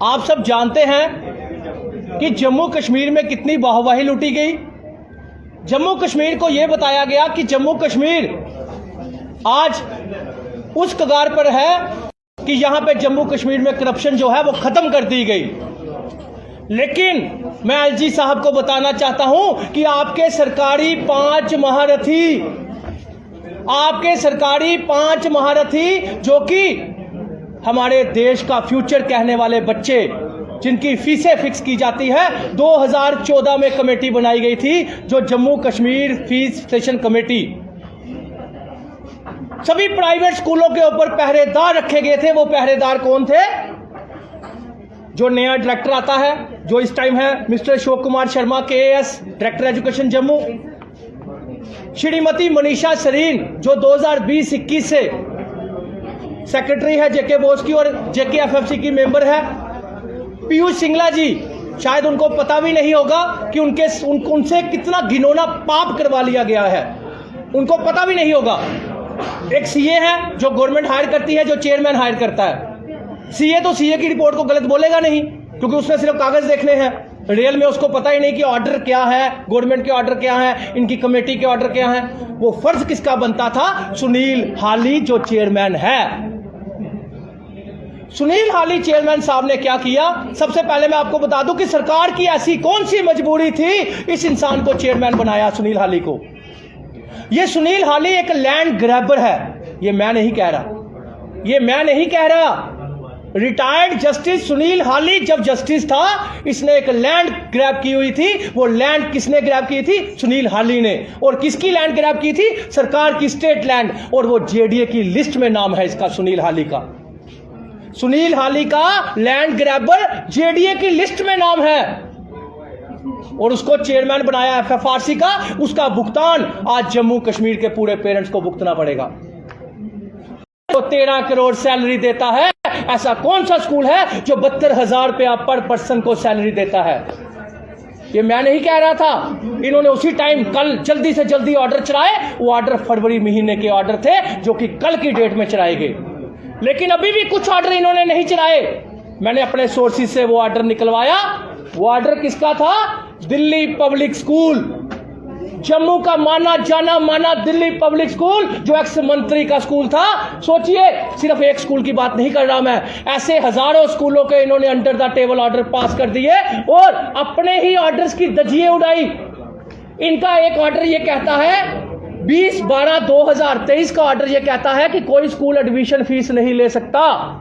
आप सब जानते हैं कि जम्मू कश्मीर में कितनी वाहवाही लूटी गई। जम्मू कश्मीर को यह बताया गया कि जम्मू कश्मीर आज उस कगार पर है कि यहां पे जम्मू कश्मीर में करप्शन जो है वो खत्म कर दी गई। लेकिन मैं एलजी साहब को बताना चाहता हूं कि आपके सरकारी पांच महारथी जो कि हमारे देश का फ्यूचर कहने वाले बच्चे, जिनकी फीसें फिक्स की जाती है, 2014 में कमेटी बनाई गई थी जो Jammu Kashmir fees station committee. सभी प्राइवेट स्कूलों के ऊपर पहरेदार रखे गए थे। वो पहरेदार कौन थे? जो नया डायरेक्टर आता है, जो इस टाइम है mister Ashok Kumar Sharma KAS, director education Jammu. Shrimati Manisha Sareen जो 2020-21 से सेक्रेटरी है JK बोस की और JK FFC की मेंबर है। पीयूष सिंगला जी, शायद उनको पता भी नहीं होगा कि उनसे कितना घिनौना पाप करवा लिया गया है, उनको पता भी नहीं होगा। एक CA है जो गवर्नमेंट हायर करती है, जो चेयरमैन हायर करता है। CA तो CA की रिपोर्ट को गलत बोलेगा नहीं, क्योंकि उसने सिर्फ कागज देखने हैं। रियल में उसको पता ही नहीं कि ऑर्डर क्या है, गवर्नमेंट के ऑर्डर क्या है, इनकी कमेटी के ऑर्डर क्या है। वो फर्ज किसका बनता था? सुनील हाली जो चेयरमैन है। सुनील हाली चेयरमैन साहब ने क्या किया? सबसे पहले मैं आपको बता दूं कि सरकार की ऐसी कौन सी मजबूरी थी इस इंसान को चेयरमैन बनाया सुनील हाली को। ये सुनील हाली एक लैंड ग्रैबर है। ये मैं नहीं कह रहा। रिटायर्ड जस्टिस सुनील हाली जब जस्टिस था, इसने एक लैंड ग्रैब की हुई थी। वो लैंड किसने ग्रैब की थी? सुनील हाली ने। और किसकी लैंड ग्रैब की थी? सरकार की, स्टेट लैंड। और वो JDA की लिस्ट में नाम है इसका, सुनील हाली का। सुनील हाली का लैंड ग्रैबर JDA की लिस्ट में नाम है और उसको चेयरमैन बनाया FFRC का। उसका भुगतान आज जम्मू कश्मीर के पूरे पेरेंट्स को भुगतना पड़ेगा। तो 13 करोड़ सैलरी देता है। ऐसा कौन सा स्कूल है जो 72,000 रुपया पर पर्सन को सैलरी देता है? ये मैं नहीं कह रहा था। इन्होंने उसी टाइम कल जल्दी से जल्दी ऑर्डर चलाए। वो ऑर्डर फरवरी महीने के ऑर्डर थे जो कि कल की डेट में चलाए गए। लेकिन अभी भी कुछ ऑर्डर इन्होंने नहीं चलाए। मैंने अपने सोर्सेज से वो ऑर्डर निकलवाया। वो ऑर्डर किसका था? दिल्ली पब्लिक स्कूल, जम्मू का माना जाना माना दिल्ली पब्लिक स्कूल, जो एक्स मंत्री का स्कूल था। सोचिए, सिर्फ एक स्कूल की बात नहीं कर रहा मैं, ऐसे हजारों स्कूलों के इन्होंने under the table order pass कर दिए और अपने ही ऑर्डर्स की धज्जियां उड़ाई। इनका एक ऑर्डर ये कहता है, 20/12/2023 का ऑर्डर ये कहता है कि कोई स्कूल एडमिशन फीस नहीं ले सकता।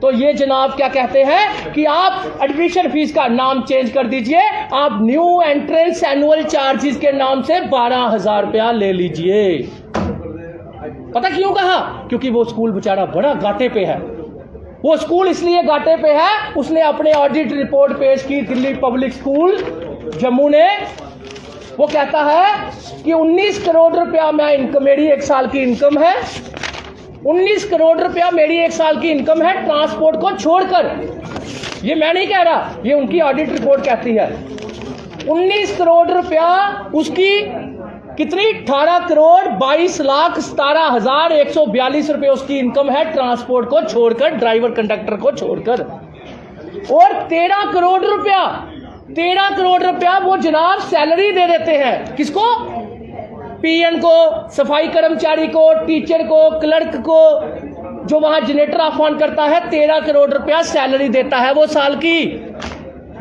तो ये जनाब क्या कहते हैं कि आप एडमिशन फीस का नाम चेंज कर दीजिए, आप न्यू एंट्रेंस एनुअल चार्जेस के नाम से 12,000 रुपया ले लीजिए। पता क्यों कहा? क्योंकि वो स्कूल बेचारा बड़ा घाटे पे है। वो स्कूल इसलिए घाटे पे है, उसने अपने ऑडिट रिपोर्ट पेश की दिल्ली पब्लिक स्कूल जम्मू ने। वो कहता है कि 19 करोड़ रुपया मेरी एक साल की इनकम है। 19 करोड़ रुपया मेरी एक साल की इनकम है ट्रांसपोर्ट को छोड़कर। ये मैं नहीं कह रहा, ये उनकी ऑडिट रिपोर्ट कहती है। 19 करोड़ रुपया उसकी कितनी? 18 करोड़ 22,17,142 रुपये उसकी इनकम है ट्रांसपोर्ट को छोड़कर, ड्राइवर कंडक्टर को छोड़कर। और 13 करोड़ रुपया वो जनाब सैलरी दे देते हैं। किसको? PN को, सफाई कर्मचारी को, टीचर को, क्लर्क को, जो वहां जनरेटर ऑफ ऑन करता है। 13 करोड़ रुपया सैलरी देता है वो साल की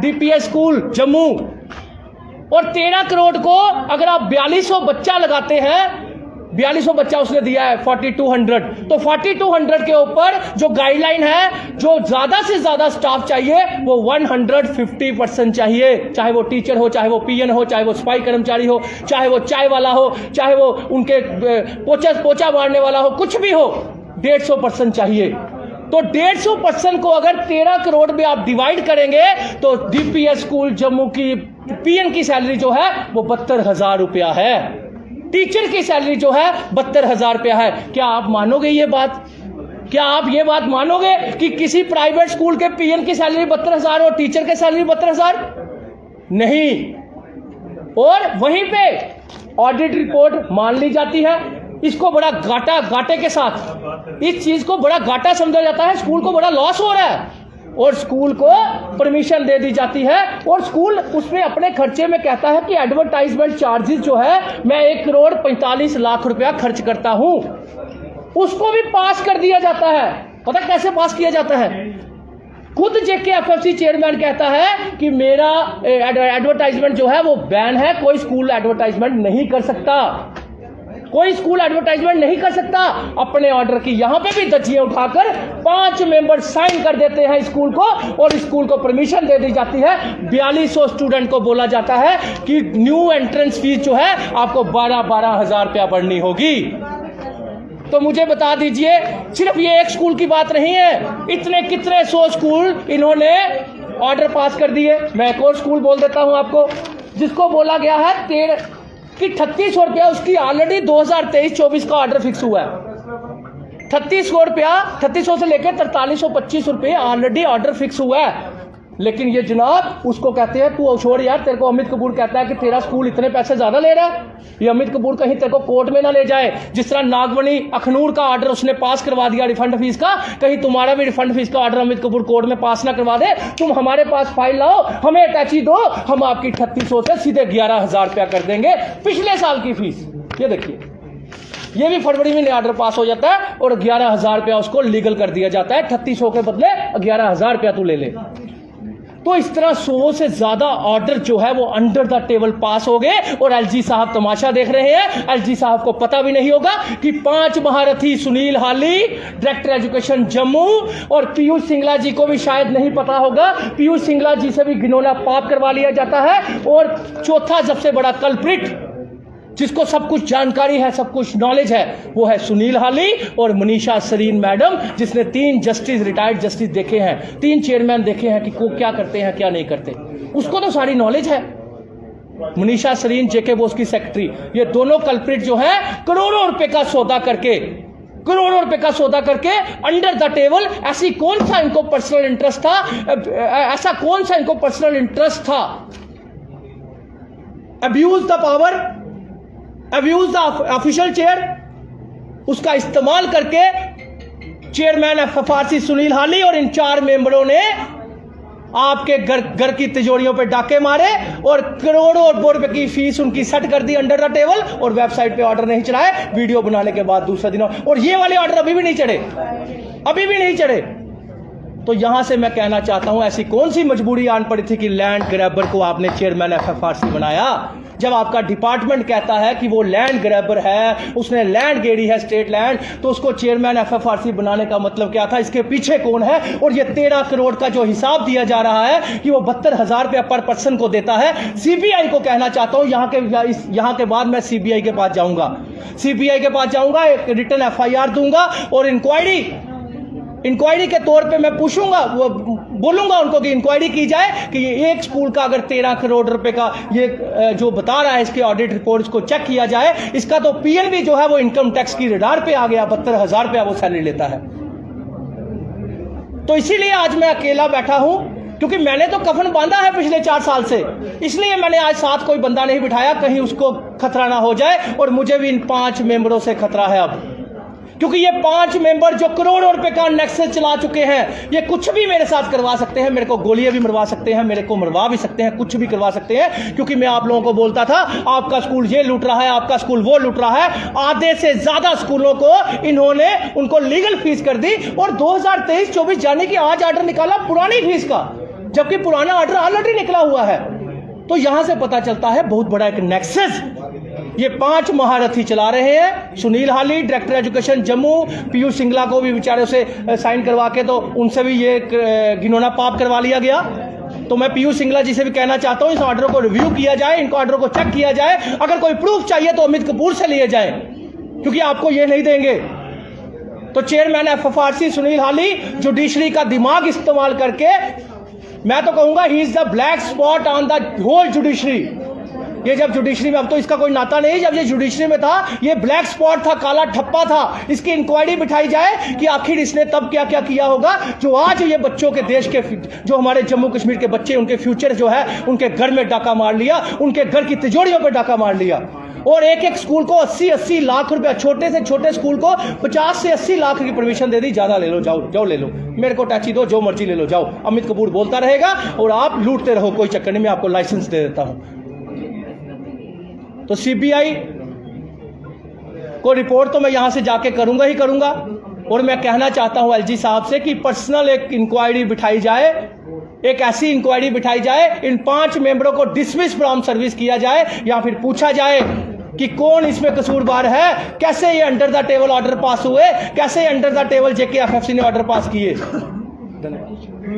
DPS स्कूल जम्मू। और 13 करोड़ को अगर आप 4200 बच्चा लगाते हैं, 4200 बच्चा उसने दिया है, 4200। तो 4200 के ऊपर जो गाइडलाइन है, जो ज्यादा से ज्यादा स्टाफ चाहिए वो 150% चाहिए। चाहे वो टीचर हो, चाहे वो PN हो, चाहे वो सफाई कर्मचारी हो, चाहे वो चाय वाला हो, चाहे वो उनके पोछा मारने वाला हो, कुछ भी हो, 150% चाहिए। तो 150% को अगर 13 करोड़ में आप डिवाइड करेंगे तो DPS स्कूल जम्मू की PN की सैलरी जो है वो 72,000 रुपया है। टीचर की सैलरी जो है 72,000 रुपया है। क्या आप मानोगे ये बात? क्या आप ये बात मानोगे कि किसी प्राइवेट स्कूल के PN की सैलरी 72,000 और टीचर की सैलरी 72,000? नहीं। और वहीं पे ऑडिट रिपोर्ट मान ली जाती है। इसको बड़ा घाटे के साथ, इस चीज को बड़ा घाटा समझा जाता है, स्कूल को बड़ा लॉस हो रहा है। और स्कूल को परमिशन दे दी जाती है और स्कूल उसमें अपने खर्चे में कहता है कि एडवर्टाइजमेंट चार्जेस जो है मैं 1,45,00,000 रुपया खर्च करता हूं, उसको भी पास कर दिया जाता है। पता कैसे पास किया जाता है? खुद JKFFC चेयरमैन कहता है कि मेरा एडवर्टाइजमेंट जो है वो बैन है, कोई स्कूल एडवर्टाइजमेंट नहीं कर सकता, कोई स्कूल एडवर्टाइजमेंट नहीं कर सकता। अपने ऑर्डर की यहां पे भी धज्जियां उठाकर 5 मेंबर साइन कर देते हैं स्कूल को और स्कूल को परमिशन दे दी जाती है। 4200 स्टूडेंट को बोला जाता है कि न्यू एंट्रेंस फीस जो है आपको 12-12 हजार रुपया भरनी होगी। तो मुझे बता दीजिए, सिर्फ ये एक स्कूल की बात नहीं है, इतने कितने 100 स्कूल इन्होंने ऑर्डर पास कर दिए। मैं एक और स्कूल बोल देता हूं आपको, जिसको बोला गया है 3800 रुपया, उसकी ऑलरेडी 2023-24 का ऑर्डर फिक्स हुआ है। 3800 रुपया, 3800 से लेकर 4325 रुपये ऑलरेडी ऑर्डर फिक्स हुआ है। लेकिन ये जनाब उसको कहते हैं तू छोड़ यार, तेरे को अमित कपूर कहता है कि तेरा स्कूल इतने पैसे ज्यादा ले रहा है। ये अमित कपूर कहीं तेरे को कोर्ट में ना ले जाए, जिस तरह नागमणि अखनूर का ऑर्डर उसने पास करवा दिया रिफंड फीस का, कहीं तुम्हारा भी रिफंड फीस का ऑर्डर अमित कपूर कोर्ट में पास ना करवा दे। तुम हमारे पास फाइल लाओ, हमें अटैची दो, हम आपकी 3800 से सीधे 11,000 रुपया कर देंगे पिछले साल की फीस। ये देखिए, ये भी फरवरी में ऑर्डर पास हो जाता है और 11,000 रुपया उसको लीगल कर दिया जाता है। 3800 के बदले 11,000 रुपया तू ले ले। तो इस तरह 100 से ज्यादा ऑर्डर जो है वो अंडर द टेबल पास हो गए और एलजी साहब तमाशा देख रहे हैं। एलजी साहब को पता भी नहीं होगा कि 5 महारथी सुनील हाली, डायरेक्टर एजुकेशन जम्मू, और पीयूष सिंगला जी को भी शायद नहीं पता होगा, पीयूष सिंगला जी से भी घिनौना पाप करवा लिया जाता है। और चौथा सबसे बड़ा कल्प्रिट जिसको सब कुछ जानकारी है, सब कुछ नॉलेज है, वो है सुनील हाली और मनीषा सरीन मैडम, जिसने 3 जस्टिस, रिटायर्ड जस्टिस देखे हैं, 3 चेयरमैन देखे हैं कि क्या करते हैं क्या नहीं करते, उसको तो सारी नॉलेज है। मनीषा सरीन जेके बोस की सेक्रेटरी, ये दोनों कल्प्रिट जो है करोड़ों रुपए का सौदा करके, करोड़ों रुपए का सौदा करके अंडर द टेबल, ऐसी कौन सा इनको पर्सनल इंटरेस्ट था, ऐसा कौन सा इनको पर्सनल इंटरेस्ट था, abuse the power, abuse the official chair, उसका इस्तेमाल करके चेयरमैन FFRC सुनील हाली और इन 4 मेंबरों ने आपके घर की तिजोरियों पे डाके मारे और करोड़ों रुपए की फीस उनकी सेट कर दी अंडर द टेबल, और वेबसाइट पे ऑर्डर नहीं चढ़ाए, वीडियो बनाने के बाद दूसरे दिन, और ये वाले ऑर्डर अभी भी नहीं चढ़े, अभी भी नहीं चढ़े। तो यहां से मैं कहना चाहता हूं, ऐसी कौन सी मजबूरी आन पड़ी थी कि लैंड ग्रैबर को आपने चेयरमैन FFRC बनाया? जब आपका डिपार्टमेंट कहता है कि वो लैंड ग्रैबर है, उसने लैंड गेड़ी है, स्टेट लैंड, तो उसको चेयरमैन FFRC बनाने का मतलब क्या था? इसके पीछे कौन है? और ये 13 करोड़ का जो हिसाब दिया जा रहा है कि वो 72,000 रुपया पर पर्सन को देता है। CBI को कहना चाहता हूं, यहां के बाद मैं CBI के पास जाऊंगा, CBI के पास जाऊंगा, एक रिटर्न FIR दूंगा और इंक्वायरी के तौर पे मैं पूछूंगा, वो बोलूंगा उनको कि इंक्वायरी की जाए कि एक स्कूल का अगर 13 करोड़ रुपए का ये जो बता रहा है, इसके ऑडिट रिपोर्ट्स को चेक किया जाए। इसका तो PNB जो है वो इनकम टैक्स की रडार पे आ गया, 72,000 रुपया वो सैलरी लेता है। तो इसीलिए आज मैं अकेला बैठा हूं, क्योंकि मैंने तो कफन बांधा है पिछले 4 साल से, इसलिए मैंने आज साथ कोई बंदा नहीं बिठाया, कहीं उसको खतरा ना हो जाए। और मुझे भी इन 5 मेंबरों से खतरा है अब, क्योंकि ये 5 मेंबर जो करोड़ों रुपए का नेक्सस चला चुके हैं, ये कुछ भी मेरे साथ करवा सकते हैं, मेरे को गोलियां भी मरवा सकते हैं, मेरे को मरवा भी सकते हैं, कुछ भी करवा सकते हैं। क्योंकि मैं आप लोगों को बोलता था आपका स्कूल ये लूट रहा है, आपका स्कूल वो लूट रहा है। आधे से ज्यादा स्कूलों को इन्होंने उनको लीगल फीस कर दी और 2023-24 जाने की आज ऑर्डर निकाला पुरानी फीस का, जबकि पुराना ऑर्डर ऑलरेडी निकला हुआ है। तो यहां से पता चलता है बहुत बड़ा एक नेक्सस ये 5 महारथी चला रहे हैं। सुनील हाली, डायरेक्टर एजुकेशन जम्मू, पीयूष सिंगला को भी बेचारे से साइन करवा के तो उनसे भी ये घिनौना पाप करवा लिया गया। तो मैं पीयूष सिंगला जी से भी कहना चाहता हूं, इस ऑर्डर को रिव्यू किया जाए, इनको ऑर्डर को चेक किया जाए, अगर कोई प्रूफ चाहिए तो अमित कपूर से लिए जाए, क्योंकि आपको ये नहीं देंगे। तो चेयरमैन FFRC सुनील हाली जुडिशरी का दिमाग इस्तेमाल करके, मैं तो कहूंगा he is the black spot on the whole judiciary. ये जब जुडिशरी में, अब तो इसका कोई नाता नहीं, जब ये जुडिशरी में था ये ब्लैक स्पॉट था, काला ठप्पा था। इसकी इंक्वायरी बिठाई जाए कि आखिर इसने तब क्या क्या किया होगा जो आज ये बच्चों के देश के, जो हमारे जम्मू कश्मीर के बच्चे, उनके फ्यूचर जो है, उनके घर में डाका मार लिया, उनके घर की तिजोरियों पर डाका मार लिया। और एक एक स्कूल को 80-80 लाख रुपया, छोटे से छोटे स्कूल को 50 से 80 लाख की परमिशन दे दी, ज़्यादा ले लो, जाओ जाओ ले लो, मेरे को टैक्सी दो, जो मर्जी ले लो, जाओ। अमित कपूर बोलता रहेगा और आप लूटते रहो, कोई चक्कर नहीं, मैं आपको लाइसेंस दे देता हूं। तो सीबीआई को रिपोर्ट तो मैं यहां से जाके करूंगा ही करूंगा। और मैं कहना चाहता हूं एलजी साहब से कि पर्सनल एक इंक्वायरी बिठाई जाए, एक ऐसी इंक्वायरी बिठाई जाए, इन 5 मेंबरों को डिसमिस फ्रॉम सर्विस किया जाए, या फिर पूछा जाए कि कौन इसमें कसूरवार है, कैसे ये under the table order pass हुए, कैसे अंडर द टेबल जेकेएफएफसी ने ऑर्डर पास किए। धन्यवाद।